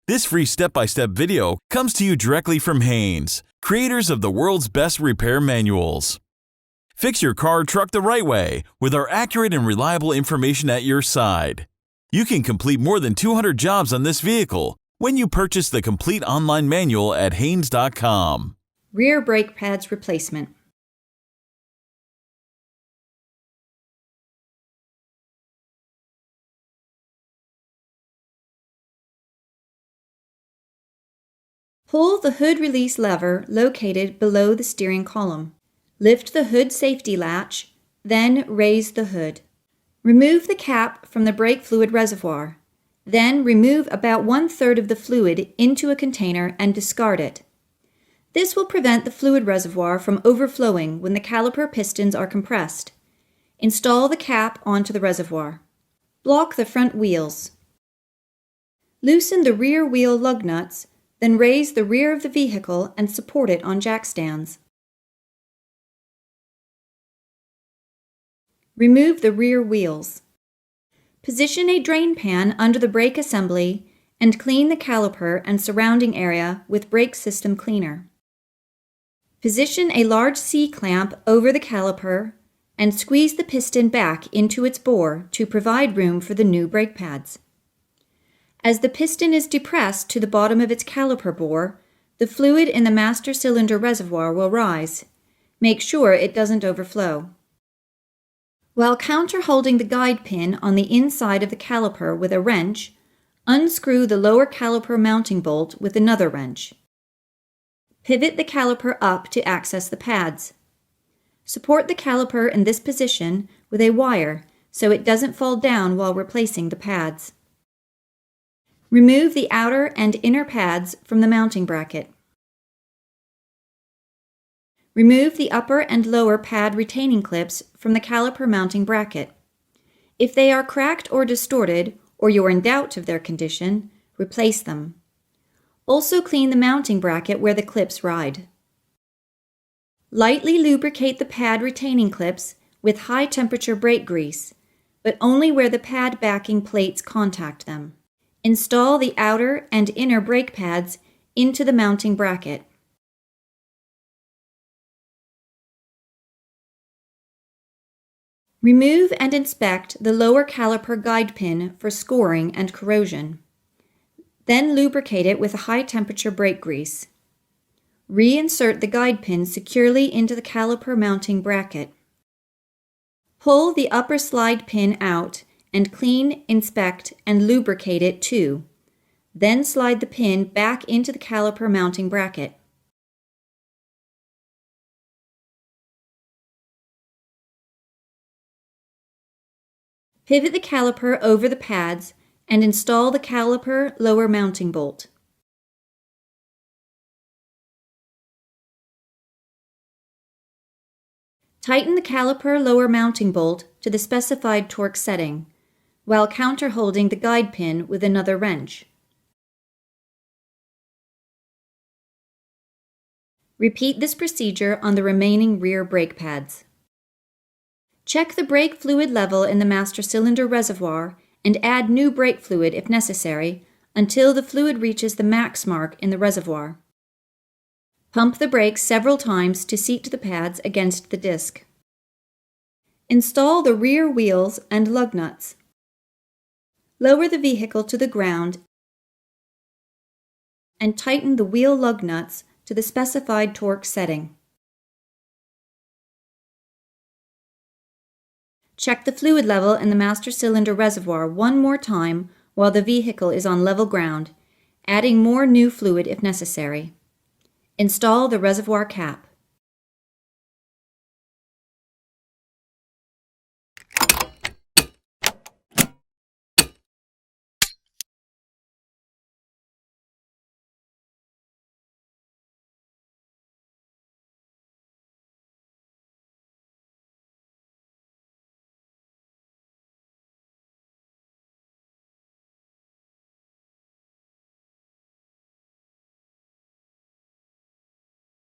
This free step-by-step video comes to you directly from Haynes, creators of the world's best repair manuals. Fix your car or truck the right way with our accurate and reliable information at your side. You can complete more than 200 jobs on this vehicle when you purchase the complete online manual at Haynes.com. Rear brake pads replacement. Pull the hood release lever located below the steering column. Lift the hood safety latch, then raise the hood. Remove the cap from the brake fluid reservoir. Then remove about 1/3 of the fluid into a container and discard it. This will prevent the fluid reservoir from overflowing when the caliper pistons are compressed. Install the cap onto the reservoir. Block the front wheels. Loosen the rear wheel lug nuts, then raise the rear of the vehicle and support it on jack stands. Remove the rear wheels. Position a drain pan under the brake assembly and clean the caliper and surrounding area with brake system cleaner. Position a large C-clamp over the caliper and squeeze the piston back into its bore to provide room for the new brake pads. As the piston is depressed to the bottom of its caliper bore, the fluid in the master cylinder reservoir will rise. Make sure it doesn't overflow. While counter-holding the guide pin on the inside of the caliper with a wrench, unscrew the lower caliper mounting bolt with another wrench. Pivot the caliper up to access the pads. Support the caliper in this position with a wire so it doesn't fall down while replacing the pads. Remove the outer and inner pads from the mounting bracket. Remove the upper and lower pad retaining clips from the caliper mounting bracket. If they are cracked or distorted, or you're in doubt of their condition, replace them. Also clean the mounting bracket where the clips ride. Lightly lubricate the pad retaining clips with high-temperature brake grease, but only where the pad backing plates contact them. Install the outer and inner brake pads into the mounting bracket. Remove and inspect the lower caliper guide pin for scoring and corrosion. Then lubricate it with high-temperature brake grease. Reinsert the guide pin securely into the caliper mounting bracket. Pull the upper slide pin out and clean, inspect, and lubricate it too. Then slide the pin back into the caliper mounting bracket. Pivot the caliper over the pads and install the caliper lower mounting bolt. Tighten the caliper lower mounting bolt to the specified torque setting, while counter-holding the guide pin with another wrench. Repeat this procedure on the remaining rear brake pads. Check the brake fluid level in the master cylinder reservoir and add new brake fluid if necessary until the fluid reaches the max mark in the reservoir. Pump the brakes several times to seat the pads against the disc. Install the rear wheels and lug nuts. Lower the vehicle to the ground and tighten the wheel lug nuts to the specified torque setting. Check the fluid level in the master cylinder reservoir one more time while the vehicle is on level ground, adding more new fluid if necessary. Install the reservoir cap.